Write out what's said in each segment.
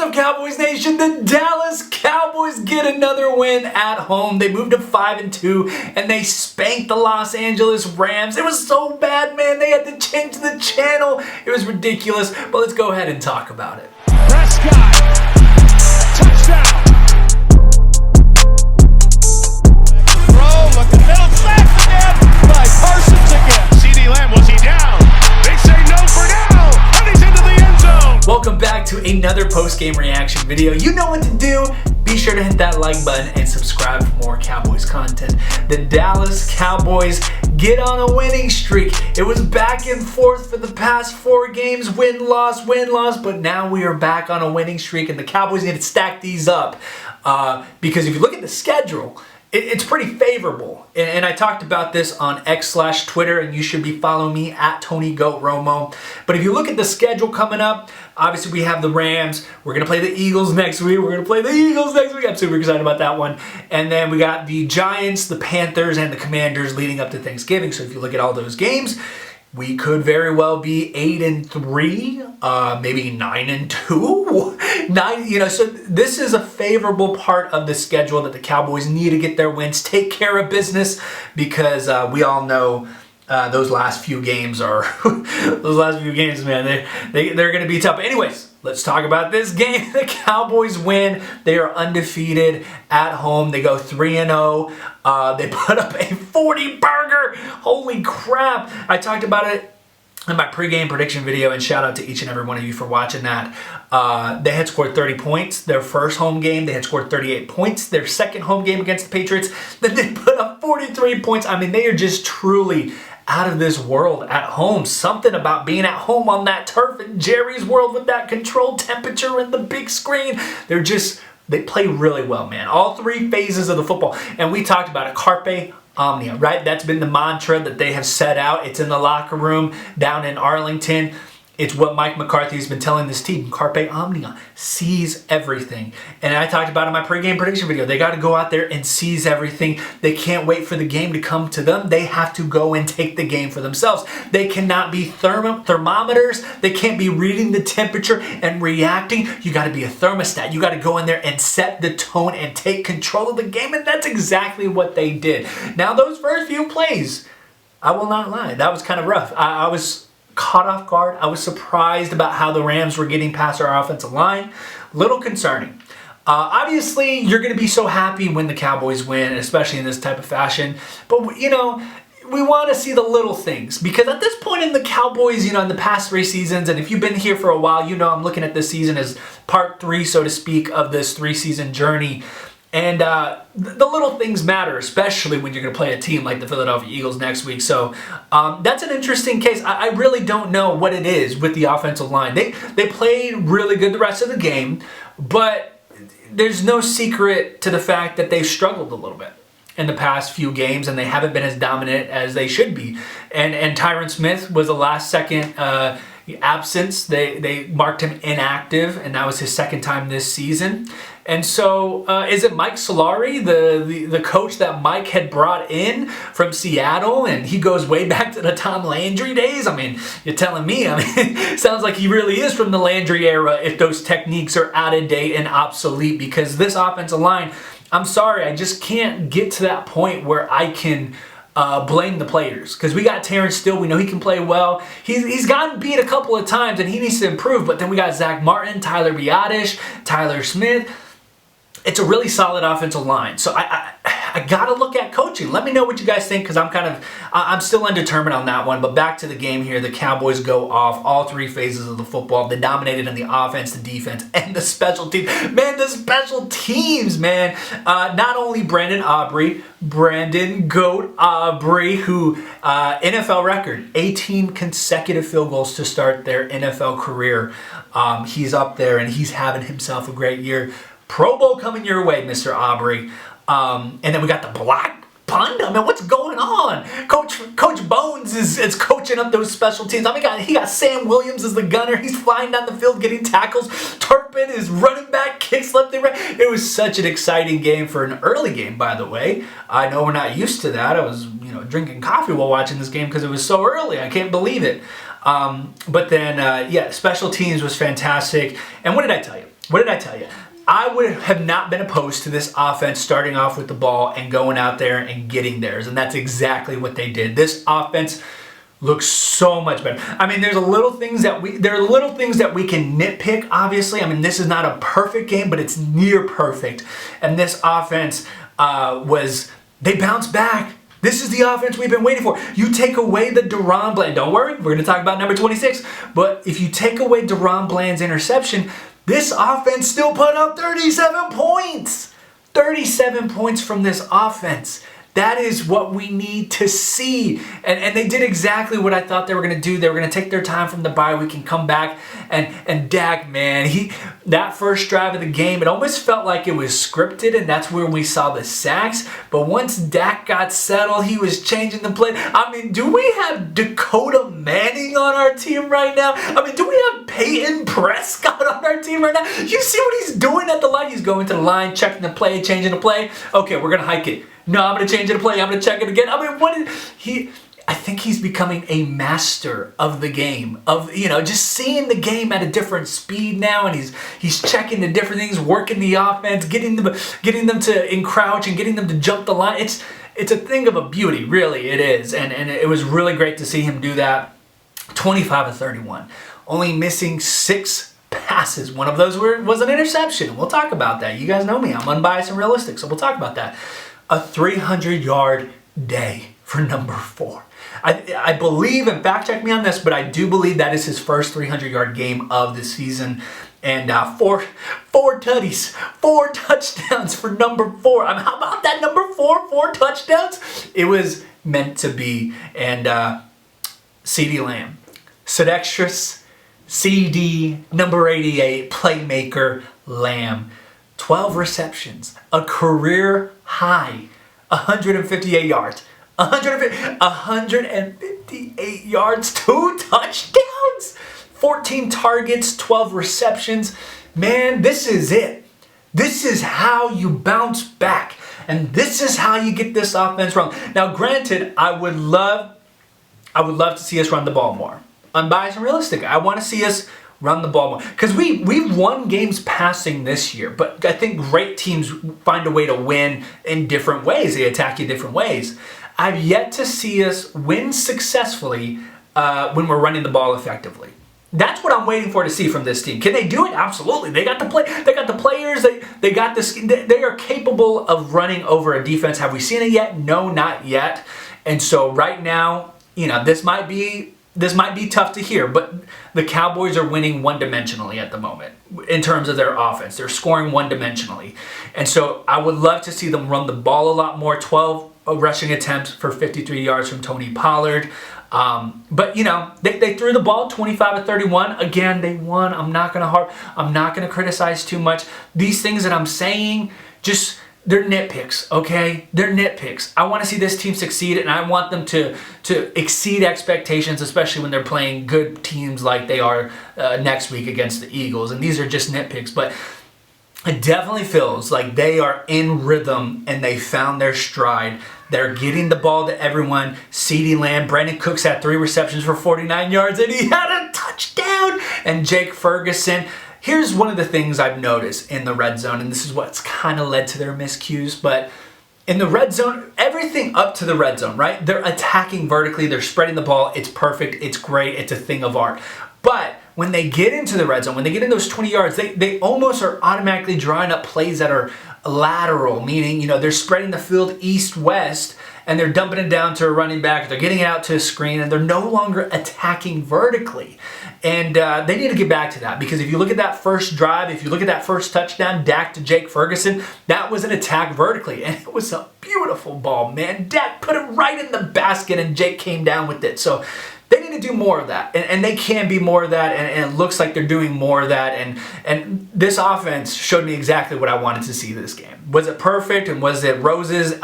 up, Cowboys Nation? The Dallas Cowboys get another win at home. They moved to 5-2, and they spanked the Los Angeles Rams. It was so bad, man. They had to change the channel. It was ridiculous, but let's go ahead and talk about it. Prescott, touchdown. Throw, look at middle, sacked again by Parsons again. CD Lamb, was he down? They say no for now, and he's into the end zone. Welcome back to another post-game reaction video. You know what to do. Be sure to hit that like button and subscribe for more Cowboys content. The Dallas Cowboys get on a winning streak. It was back and forth for the past 4 games, win-loss, but now we are back on a winning streak, and the Cowboys need to stack these up because if you look at the schedule, it's pretty favorable. And I talked about this on X/Twitter, and you should be following me at Tony Goat Romo. But if you look at the schedule coming up, obviously we have the Rams. We're going to play the Eagles next week. I'm super excited about that one. And then we got the Giants, the Panthers, and the Commanders leading up to Thanksgiving. So if you look at all those games, we could very well be 8-3, maybe 9-2. So this is a favorable part of the schedule that the Cowboys need to get their wins, take care of business, because we all know those last few games are man, they're going to be tough. But anyways, let's talk about this game. The Cowboys win. They are undefeated at home. They go 3-0. They put up a 40-burger. Holy crap. I talked about it in my pregame prediction video, and shout out to each and every one of you for watching that. They had scored 30 points. Their first home game, they had scored 38 points. Their second home game against the Patriots, then they put up 43 points. I mean, they are just truly out of this world at home. Something about being at home on that turf in Jerry's world with that controlled temperature and the big screen. They play really well, man. All 3 phases of the football. And we talked about it. Carpe Omnia, right? That's been the mantra that they have set out. It's in the locker room down in Arlington. It's what Mike McCarthy has been telling this team. Carpe Omnia, seize everything. And I talked about it in my pregame prediction video. They got to go out there and seize everything. They can't wait for the game to come to them. They have to go and take the game for themselves. They cannot be thermometers. They can't be reading the temperature and reacting. You got to be a thermostat. You got to go in there and set the tone and take control of the game. And that's exactly what they did. Now, those first few plays, I will not lie, that was kind of rough. I was caught off guard. I was surprised about how the Rams were getting past our offensive line. Little concerning. Obviously, you're going to be so happy when the Cowboys win, especially in this type of fashion. But, we want to see the little things. Because at this point in the Cowboys, in the past 3 seasons, and if you've been here for a while, I'm looking at this season as part 3, so to speak, of this 3-season journey. And the little things matter, especially when you're going to play a team like the Philadelphia Eagles next week. So that's an interesting case. I really don't know what it is with the offensive line. They played really good the rest of the game, but there's no secret to the fact that they've struggled a little bit in the past few games, and they haven't been as dominant as they should be. And Tyron Smith was a last-second absence. They marked him inactive, and that was his second time this season. And so, is it Mike Solari, the coach that Mike had brought in from Seattle, and he goes way back to the Tom Landry days? I mean, you're telling me. Sounds like he really is from the Landry era if those techniques are out of date and obsolete, because this offensive line, I'm sorry, I just can't get to that point where I can blame the players, because we got Terrence Steele. We know he can play well. He's gotten beat a couple of times, and he needs to improve. But then we got Zach Martin, Tyler Biadasz, Tyler Smith. It's a really solid offensive line. So I got to look at coaching. Let me know what you guys think, because I'm still undetermined on that one. But back to the game here. The Cowboys go off all 3 phases of the football. They dominated in the offense, the defense, and the special teams. Man, the special teams, man. Not only Brandon Goat Aubrey, who NFL record, 18 consecutive field goals to start their NFL career. He's up there, and he's having himself a great year. Pro Bowl coming your way, Mr. Aubrey. And then we got the Black Panda. Man, what's going on? Coach Bones is coaching up those special teams. He got Sam Williams as the gunner. He's flying down the field getting tackles. Turpin is running back, kicks left and right. It was such an exciting game for an early game, by the way. I know we're not used to that. I was, drinking coffee while watching this game because it was so early. I can't believe it. But then, special teams was fantastic. And what did I tell you? what did I tell you? I would have not been opposed to this offense starting off with the ball and going out there and getting theirs, and that's exactly what they did. This offense looks so much better. I mean, there are little things that we can nitpick, obviously. I mean, this is not a perfect game, but it's near perfect. And this offense they bounced back. This is the offense we've been waiting for. You take away the DaRon Bland. Don't worry, we're going to talk about number 26. But if you take away DaRon Bland's interception, this offense still put up 37 points. 37 points from this offense. That is what we need to see. And they did exactly what I thought they were going to do. They were going to take their time from the bye week and come back. And Dak, man, that first drive of the game, it almost felt like it was scripted, and that's where we saw the sacks. But once Dak got settled, he was changing the play. I mean, do we have Dakota Manning on our team right now? I mean, do we have Peyton Prescott on our team right now? You see what he's doing at the line? He's going to the line, checking the play, changing the play. Okay, we're going to hike it. No, I'm going to change it to play. I'm going to check it again. I mean, I think he's becoming a master of the game, of, just seeing the game at a different speed now, and he's checking the different things, working the offense, getting them to encroach and getting them to jump the line. It's a thing of a beauty, really, it is, and it was really great to see him do that. 25 of 31, only missing 6 passes. One of those was an interception. We'll talk about that. You guys know me. I'm unbiased and realistic, so we'll talk about that. A 300-yard day for number 4. I believe, and fact check me on this, but I do believe that is his first 300-yard game of the season. And four tutties, 4 touchdowns for number 4. I mean, how about that number 4? 4 touchdowns? It was meant to be. And CeeDee Lamb, Sedextrus, CD, number 88, playmaker Lamb. 12 receptions, a career high, 158 yards. 158 yards, 2 touchdowns, 14 targets, 12 receptions. Man, this is it. This is how you bounce back. And this is how you get this offense wrong. Now, granted, I would love to see us run the ball more. Unbiased and realistic. I want to see us run the ball more. Because we've won games passing this year, but I think great teams find a way to win in different ways. They attack you different ways. I've yet to see us win successfully when we're running the ball effectively. That's what I'm waiting for to see from this team. Can they do it? Absolutely. They got the players. They got this. They are capable of running over a defense. Have we seen it yet? No, not yet. And so right now, this might be tough to hear, but the Cowboys are winning one-dimensionally at the moment in terms of their offense. They're scoring one-dimensionally. And so I would love to see them run the ball a lot more. 12 rushing attempts for 53 yards from Tony Pollard. But they threw the ball 25 of 31. Again, they won. I'm not gonna criticize too much. These things that I'm saying, they're nitpicks, okay? They're nitpicks. I want to see this team succeed, and I want them to exceed expectations, especially when they're playing good teams like they are next week against the Eagles. And these are just nitpicks, but it definitely feels like they are in rhythm and they found their stride. They're getting the ball to everyone. CeeDee Lamb, Brandon Cooks had 3 receptions for 49 yards, and he had a touchdown. And Jake Ferguson. Here's one of the things I've noticed in the red zone, and this is what's kind of led to their miscues, but in the red zone, everything up to the red zone, right? They're attacking vertically, they're spreading the ball, it's perfect, it's great, it's a thing of art. But when they get into the red zone, when they get in those 20 yards, they almost are automatically drawing up plays that are lateral, meaning, they're spreading the field east-west, and they're dumping it down to a running back, they're getting it out to a screen, and they're no longer attacking vertically. And they need to get back to that, because if you look at that first drive, if you look at that first touchdown, Dak to Jake Ferguson, that was an attack vertically, and it was a beautiful ball, man. Dak put it right in the basket, and Jake came down with it. So they need to do more of that, and they can be more of that, and it looks like they're doing more of that, and this offense showed me exactly what I wanted to see this game. Was it perfect, and was it roses,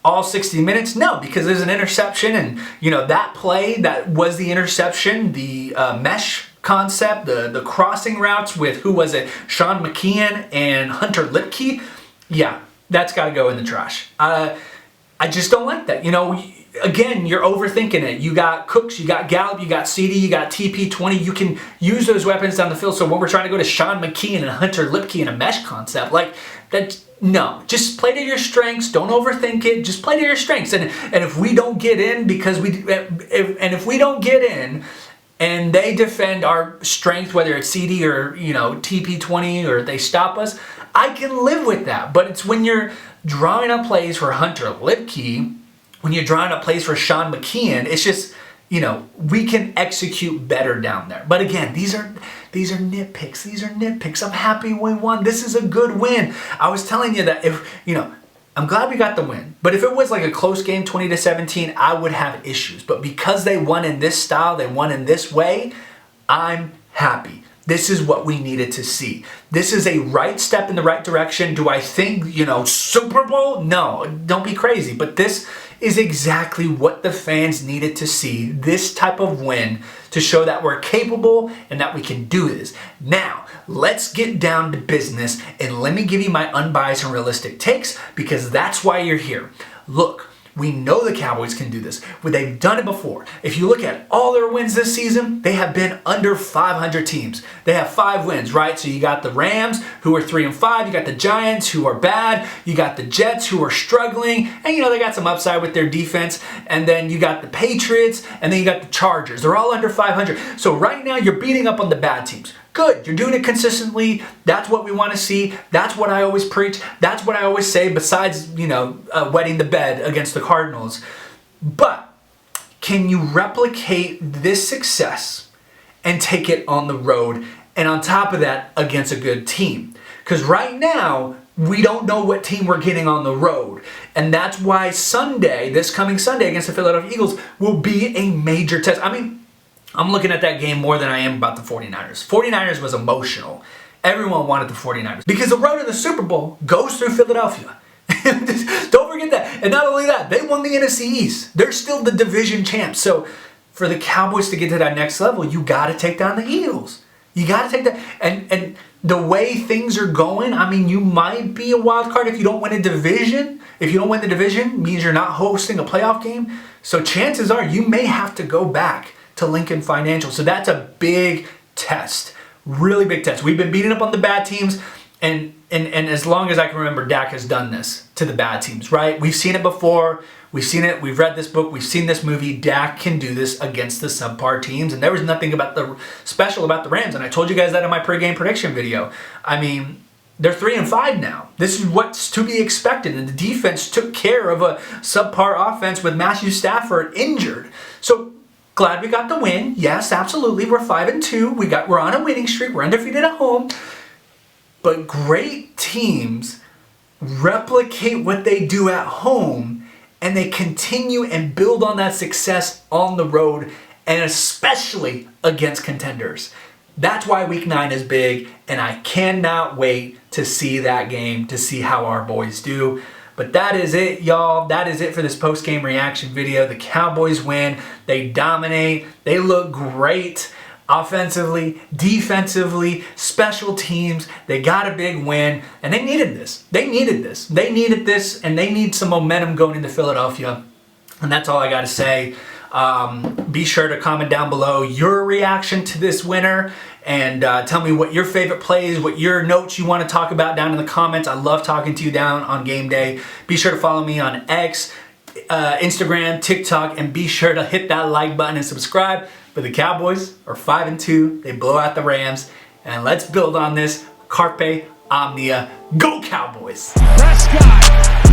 all 60 minutes? No, because there's an interception, and that play that was the interception, the mesh concept, the crossing routes with, who was it, Sean McKeon and Hunter Lipke. Yeah, that's got to go in the trash. I just don't like that. again, you're overthinking it. You got Cooks, you got Gallup, you got CD, you got TP20. You can use those weapons down the field. So when we're trying to go to Sean McKeon and Hunter Lipke in a mesh concept, like that, no, just play to your strengths. Don't overthink it. Just play to your strengths. And if we don't get in if we don't get in and they defend our strength, whether it's CD or, TP20, or they stop us, I can live with that. But it's when you're drawing up plays for Hunter Lipke, when you're drawing up plays for Sean McKeon, it's just, we can execute better down there. But again, these are nitpicks. These are nitpicks. I'm happy we won. This is a good win. I was telling you that I'm glad we got the win. But if it was like a close game, 20-17, I would have issues. But because they won in this style, they won in this way, I'm happy. This is what we needed to see. This is a right step in the right direction. Do I think, Super Bowl? No, don't be crazy. But this is exactly what the fans needed to see. This type of win to show that we're capable and that we can do this. Now, let's get down to business and let me give you my unbiased and realistic takes, because that's why you're here. Look, we know the Cowboys can do this. They've done it before. If you look at all their wins this season, they have been under 500 teams. They have 5 wins, right? So you got the Rams, who are 3-5. You got the Giants, who are bad. You got the Jets, who are struggling. And, they got some upside with their defense. And then you got the Patriots, and then you got the Chargers. They're all under 500. So right now, you're beating up on the bad teams. Good, you're doing it consistently. That's what we want to see. That's what I always preach. That's what I always say, besides, wetting the bed against the Cardinals. But can you replicate this success and take it on the road, and on top of that, against a good team? Because right now, we don't know what team we're getting on the road. And that's why this coming Sunday against the Philadelphia Eagles, will be a major test. I'm looking at that game more than I am about the 49ers. 49ers was emotional. Everyone wanted the 49ers. Because the road to the Super Bowl goes through Philadelphia. Don't forget that. And not only that, they won the NFC East. They're still the division champs. So for the Cowboys to get to that next level, you got to take down the Eagles. You got to take that. And the way things are going, you might be a wild card if you don't win a division. If you don't win the division, it means you're not hosting a playoff game. So chances are you may have to go back to Lincoln Financial. So that's a big test. Really big test. We've been beating up on the bad teams, and as long as I can remember, Dak has done this to the bad teams, right? We've seen it before. We've seen it. We've read this book. We've seen this movie. Dak can do this against the subpar teams, and there was nothing special about the Rams, and I told you guys that in my pregame prediction video. They're 3-5 now. This is what's to be expected, and the defense took care of a subpar offense with Matthew Stafford injured. So glad we got the win. Yes, absolutely. We're 5-2. We're on a winning streak. We're undefeated at home. But great teams replicate what they do at home, and they continue and build on that success on the road, and especially against contenders. That's why Week 9 is big, and I cannot wait to see that game, to see how our boys do. But that is it, y'all. That is it for this post-game reaction video. The Cowboys win. They dominate. They look great offensively, defensively, special teams. They got a big win, and they needed this. They needed this. They needed this, and they need some momentum going into Philadelphia. And that's all I got to say. Be sure to comment down below your reaction to this winner, and tell me what your favorite plays, what your notes you want to talk about down in the comments. I love talking to you down on game day. Be sure to follow me on X, Instagram, TikTok, and be sure to hit that like button and subscribe. But the Cowboys are 5-2. They blow out the Rams, and let's build on this. Carpe Omnia. Go Cowboys! Prescott